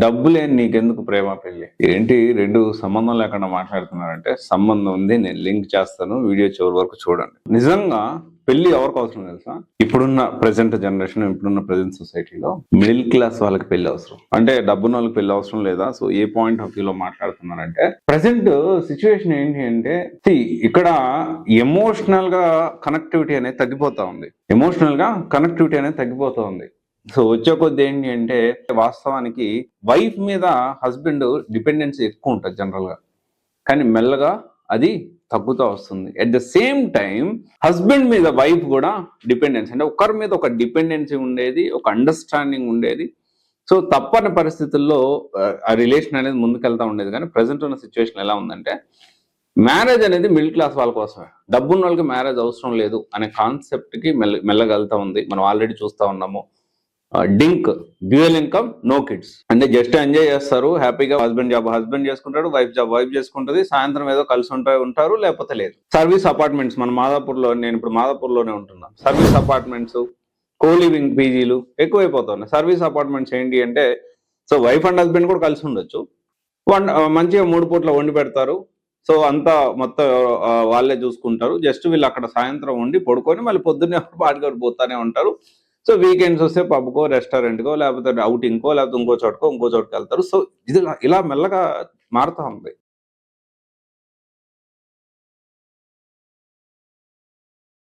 డబ్బు లేని నీకెందుకు ప్రేమ పెళ్లి ఏంటి? రెండు సంబంధం లేకుండా మాట్లాడుతున్నారంటే సంబంధం ఉంది, నేను లింక్ చేస్తాను, వీడియో చివరి వరకు చూడండి. నిజంగా పెళ్లి ఎవరికి అవసరం తెలుసా? ఇప్పుడున్న ప్రెసెంట్ జనరేషన్, ఇప్పుడున్న ప్రెసెంట్ సొసైటీలో మిడిల్ క్లాస్ వాళ్ళకి పెళ్లి అవసరం. అంటే డబ్బున్న వాళ్ళకి పెళ్లి అవసరం లేదా? సో ఏ పాయింట్ ఆఫ్ వ్యూలో మాట్లాడుతున్నారంటే, ప్రెసెంట్ సిచ్యువేషన్ ఏంటి అంటే, ఇక్కడ ఎమోషనల్ గా కనెక్టివిటీ అనేది తగ్గిపోతా ఉంది. సో వచ్చే కొద్ది ఏంటి అంటే, వాస్తవానికి వైఫ్ మీద హస్బెండ్ డిపెండెన్సీ ఎక్కువ ఉంటుంది జనరల్ గా, కానీ మెల్లగా అది తగ్గుతూ వస్తుంది. At the same time husband మీద వైఫ్ కూడా డిపెండెన్సీ, అంటే ఒకరి మీద ఒక డిపెండెన్సీ ఉండేది, ఒక అండర్స్టాండింగ్ ఉండేది. సో తప్పని పరిస్థితుల్లో ఆ రిలేషన్ అనేది ముందుకెళ్తా ఉండేది. కానీ ప్రజెంట్ ఉన్న సిచ్యువేషన్ ఎలా ఉందంటే, మ్యారేజ్ అనేది మిడిల్ క్లాస్ వాళ్ళ కోసమే, డబ్బున్న వాళ్ళకి మ్యారేజ్ అవసరం లేదు అనే కాన్సెప్ట్ కి మెల్లగా వెళ్తా ఉంది. మనం ఆల్రెడీ చూస్తా ఉన్నాము. DINK, dual income, no kids, అంటే జస్ట్ ఎంజాయ్ చేస్తారు హ్యాపీగా. హస్బెండ్ జాబ్ హస్బెండ్ చేసుకుంటాడు, వైఫ్ జాబ్ వైఫ్ చేసుకుంటుంది, సాయంత్రం ఏదో కలిసి ఉంటారు, లేకపోతే లేదు. సర్వీస్ అపార్ట్మెంట్స్, మన మాదాపూర్లో, నేను ఇప్పుడు మాదాపూర్లోనే ఉంటున్నా, సర్వీస్ అపార్ట్మెంట్స్, కో లివింగ్ పీజీలు ఎక్కువైపోతున్నాయి. సర్వీస్ అపార్ట్మెంట్స్ ఏంటి అంటే, సో వైఫ్ అండ్ హస్బెండ్ కూడా కలిసి ఉండొచ్చు, మంచిగా 3 పూట్ల వండి పెడతారు. సో అంతా మొత్తం వాళ్ళే చూసుకుంటారు. జస్ట్ వీళ్ళు అక్కడ సాయంత్రం వండి పడుకొని మళ్ళీ పొద్దున్నే పాటికి పోతానే ఉంటారు. సో వీకెండ్స్ వస్తే పబ్కో, రెస్టారెంట్కో, లేకపోతే అవుటింగ్కో, లేకపోతే ఇంకో చోటుకి వెళ్తారు. సో ఇది ఇలా మెల్లగా మారుతా ఉంది.